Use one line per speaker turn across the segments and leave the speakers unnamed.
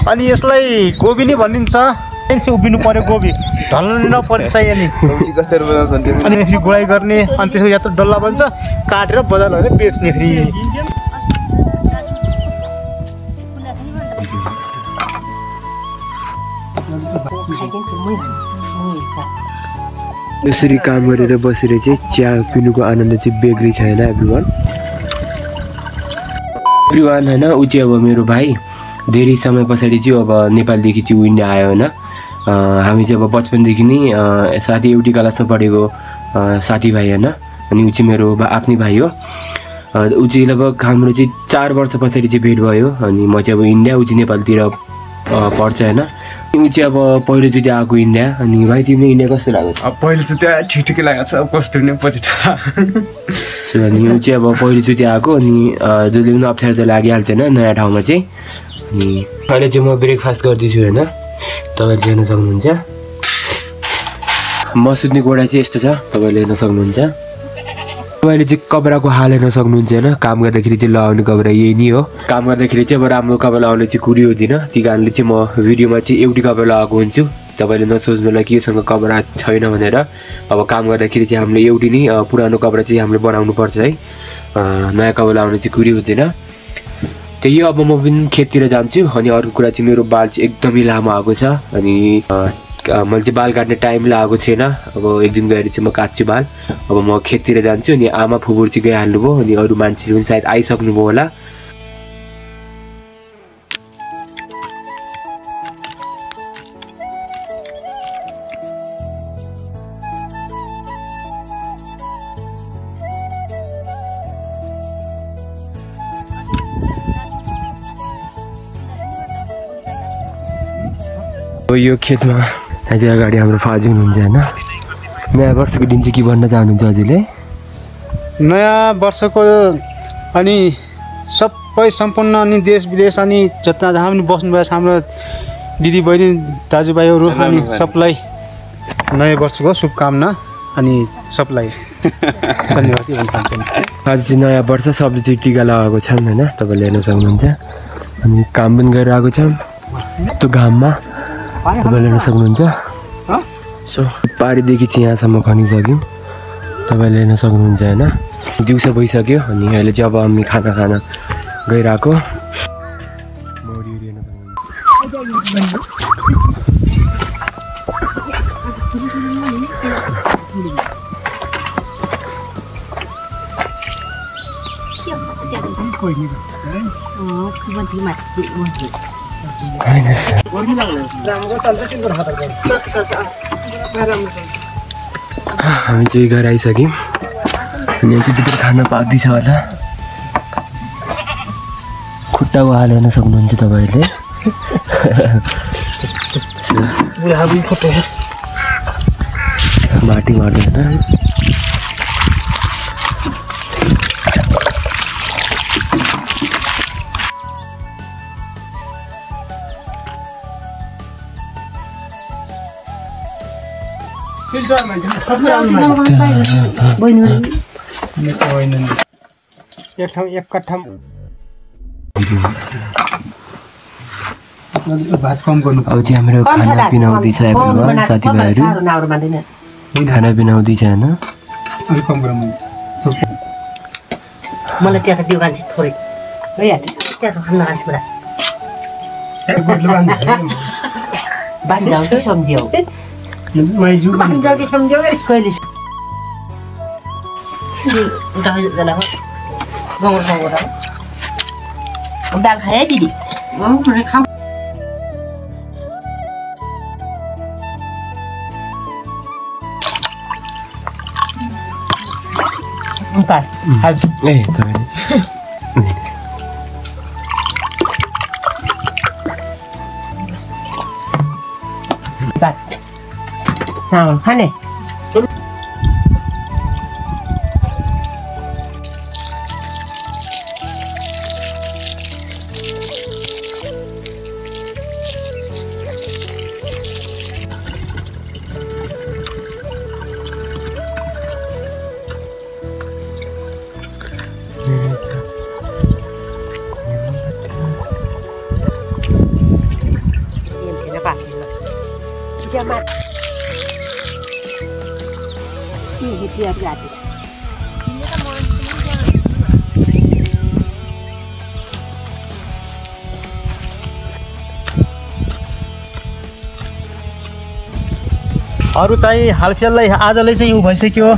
अनि यसलाई गोबी नै भनिन्छ यसो उभिनु पर्यो गोबी ढल्नु नपर्ने चाहियो नि
कसरी बनाउँछन् त्यो
अनि फेरि गुडाइ गर्ने अनि त्यसको या त डल्ला बन्छ काटेर बजार लगेर बेच्ने फेरि
यसरी काम गरेर बसेर चाहिँ चिया पिनुको आनन्द चाहिँ बेग्री छैन एभ्रिवान हैन उ चाहिँ अब मेरो भाइ धेरै समय पछाडि चाहिँ अब नेपालदेखि चाहिँ इन्डिया आयो हैन हामी चाहिँ अब बचपनदेखि नै साथी एउटै क्लासमा पढेको साथीभाइ हैन अनि उ चाहिँ मेरो आफ्नै भाइ हो उ चाहिँ लगभग हाम्रो चाहिँ 4 वर्ष पछाडि चाहिँ भेट भयो अनि म चाहिँ अब इन्डिया उ चाहिँ नेपालतिर पढ्छ हैन उ चाहिँ अब पहिलोचोटि आएको इन्डिया अनि भाइ तिमीले इन्डिया कस्तो लाग्यो
अब पहिलोचोटि ठिक लागेको छ अब कस्तो हुने पछि
अनि उ चाहिँ अब पहिलोचोटि आएको अनि जसले पनि अप्ठ्यारो त लागिहाल्छ हैन नयाँ ठाउँमा चाहिँ अनि अहिले चाहिँ म ब्रेकफास्ट गर्दैछु हैन तपाईहरु हेर्न सक्नुहुन्छ म सुत्ने गोडा चाहिँ यस्तो छ तपाईहरुले हेर्न सक्नुहुन्छ तपाईले चाहिँ कपडाको हाल हेर्न सक्नुहुन्छ हैन काम गर्दाखेरि चाहिँ लगाउने कपडा यही नै हो काम गर्दाखेरि चाहिँ अब राम्रो कपडा लगाउने चाहिँ कुरी हुँदैन त्यही कारणले चाहिँ म भिडियोमा चाहिँ एउटै कपडा लगाएको हुन्छु तपाईले नसोच्नु होला कि योसँग कपडा छैन भनेर अब काम गर्दाखेरि चाहिँ हामीले एउटै नै पुरानो कपडा चाहिँ हामीले बनाउनु पर्छ है नयाँ कपडा लगाउने चाहिँ कुरी हुँदैन त्यही अब म पनि खेततिर जान्छु अनि अर्को कुरा चाहिँ मेरो बाल चाहिँ एकदमै लामो आएको छ अनि मैले चाहिँ बाल काट्ने टाइम लागेको छैन अब एक दिन गएर चाहिँ म काट्छु बाल अब म खेततिर जान्छु अनि आमा फुपूर चाहिँ गइहाल्नुभयो अनि अरू मान्छेहरू पनि सायद आइसक्नुभयो होला यो खेतमा अहिले अगाडि हाम्रो फाजी हुनुहुन्छ हैन नयाँ वर्षको दिन चाहिँ के भन्न चाहनुहुन्छ हजुरले
नयाँ वर्षको अनि सबै सम्पूर्ण अनि देश विदेश अनि जता जहाँ पनि बस्नुभएको छ हाम्रो दिदी बहिनी दाजुभाइहरू अनि सबलाई नयाँ वर्षको शुभकामना अनि सबलाई धन्यवाद भन्न चाहन्छु
आज चाहिँ नयाँ वर्ष सबले चाहिँ टिका लगाएको छन् हैन तपाईले हेर्न सक्नुहुन्छ अनि काम पनि गरिरहेको छौँ त्यो घाममा तपाईले हेर्न सक्नुहुन्छ सो पारीदेखि चाहिँ यहाँसम्म खनिसक्यौँ तपाईले हेर्न सक्नुहुन्छ हैन दिउँसो भइसक्यो अनि अहिले चाहिँ अब हामी खाना खान गइरहेको हामी चाहिँ घर आइसक्यौँ अनि चाहिँ भित्र खाना पाक्दैछ होला खुट्टाको हाल हेर्न सक्नुहुन्छ तपाईँहरूले माटी मार्दैन
एक कट्ठा भात कम गर्नु
अब चाहिँ हाम्रो खाना पिना हुँदैछ एभ्रिवान साथीभाइहरू खाना पिना हुँदैछ हैन
अलिक कम गरौँ
मलाई त्यहाँ त त्यो गान्छ थोरै भइहाल्छ त्यहाँ त खान गान्छ पुरा बान्जाउ कि सम्झ्यौ
माइजु
बान्जाउ कि सम्झ्यौ कहिले उता जना हो गमर गमर दाल खाए दिदी खाऊ
ए
nào खाने
अरू चाहिँ हालफिलहालै आजलाई चाहिँ उ भइसक्यो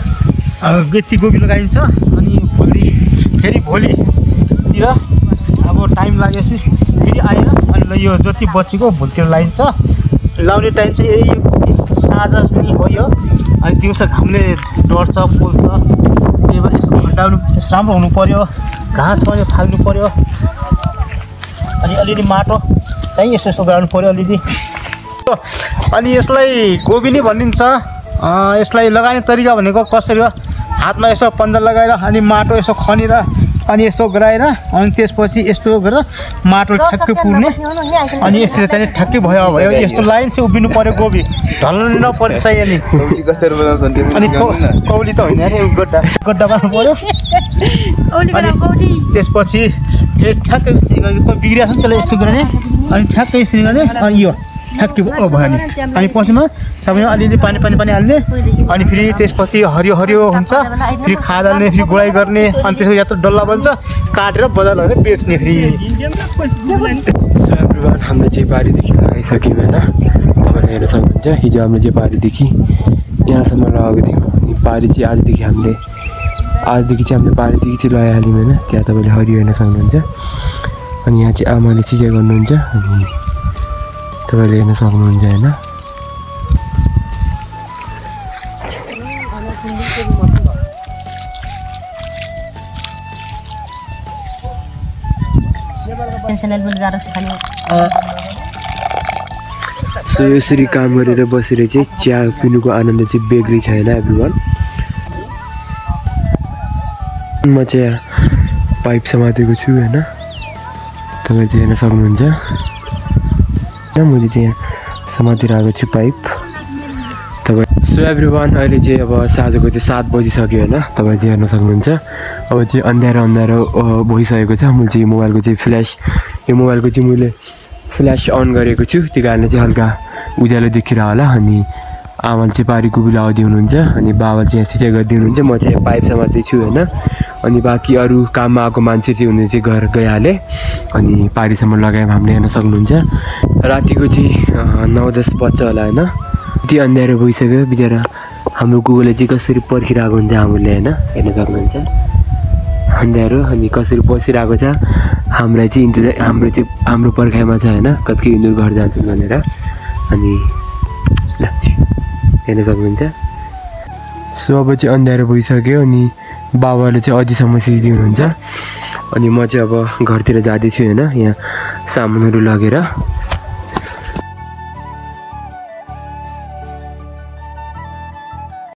गेती गोबी लगाइन्छ अनि फेरि भोलितिर अब टाइम लागेपछि फेरि आएर अनि ल यो जति बचेको भोलितिर लगाइन्छ लाउने टाइम चाहिँ यही साँझ पनि हो यो अनि दिउँसो घामले डढ्छ पोल्छ त्यही भएर यसो घटाउनु राम्रो हुनु पर्यो घाँस पनि फाल्नु पर्यो अनि अलिअलि माटो चाहिँ यसो यसो गराउनु पर्यो अलिअलि अनि यसलाई गोबी नै भनिन्छ यसलाई लगाउने तरिका भनेको कसरी हो हातमा यसो पन्जा लगाएर अनि माटो यसो खनेर अनि यस्तो गराएर अनि त्यसपछि यस्तो गरेर माटो ठ्याक्कै पुर्ने अनि यसरी चाहिँ ठ्याक्कै भयो यस्तो लाइन चाहिँ उभिनु पर्यो गोबी ढल्नु नपर्छ चाहियो अनि कौली त होइन अरे गड्डा गड्डा बनाउनु पर्यो अनि त्यसपछि ठ्याक्कै बिग्रिएको छ नि त्यसलाई यस्तो गर्ने अनि ठ्याक्कै यसरी गर्ने अनि यो ठ्याक्कै भयो नि अनि पछिमा सबैमा अलिअलि पानी हाल्ने अनि फेरि त्यसपछि हरियो हुन्छ फेरि खाद हाल्ने फेरि गुडाइ गर्ने अनि त्यसपछि या त डल्ला बन्छ काटेर बजार लगेर बेच्ने फेरि
हामीले चाहिँ बारीदेखि लगाइसक्यौँ होइन तपाईँले हेर्न सक्नुहुन्छ हिजो हामीले चाहिँ बारीदेखि यहाँसम्म लगाएको थियौँ अनि बारी चाहिँ आजदेखि हामीले बारीदेखि चाहिँ लगाइहाल्यौँ होइन त्यहाँ तपाईँले हरियो हेर्न सक्नुहुन्छ अनि यहाँ चाहिँ आमाले चाहिँ गर्नुहुन्छ अनि तपाईँले हेर्न सक्नुहुन्छ होइन सो यसरी काम गरेर बसेर चाहिँ चिया पिउनुको आनन्द चाहिँ बेग्लै छैन एभ्रिवान म चाहिँ पाइप समातेको छु होइन तपाईँ चाहिँ हेर्न सक्नुहुन्छ मैले चाहिँ समातिरहेको छु पाइप तपाईँ सो एभ्रिवान अहिले चाहिँ अब साँझको चाहिँ 7 बजिसक्यो होइन तपाईँ चाहिँ हेर्न सक्नुहुन्छ अब चाहिँ अँध्यारो भइसकेको छ मैले चाहिँ मोबाइलको चाहिँ मैले फ्ल्यास अन गरेको छु त्यो कारणले चाहिँ हल्का उज्यालो देखिरह होला अनि आमाले चाहिँ पारी गुबी लगाउँदै हुनुहुन्छ अनि बाबा चाहिँ यहाँ सिँचाइ गर्दै हुनुहुन्छ म चाहिँ पाइप समात्दैछु होइन अनि बाँकी अरू काममा आएको मान्छे चाहिँ हुनु चाहिँ घर गइहाले अनि पारीसम्म लगायौँ हामीले हेर्न सक्नुहुन्छ रातिको चाहिँ 9-10 बज्छ होला होइन यति अँध्यारो भइसक्यो बिचरा हाम्रो गुगलले चाहिँ कसरी पर्खिरहेको हुन्छ हामीले होइन हेर्न सक्नुहुन्छ अँध्यारो अनि कसरी बसिरहेको छ हामीलाई चाहिँ हाम्रो पर्खाइमा छ होइन कति यिनीहरू घर जान्छन् भनेर अनि हेर्न सक्नुहुन्छ सो अब चाहिँ अँध्यारो भइसक्यो अनि बाबाले चाहिँ अझैसम्म सिक्दै हुनुहुन्छ अनि म चाहिँ अब घरतिर जाँदैछु होइन यहाँ सामानहरू लगेर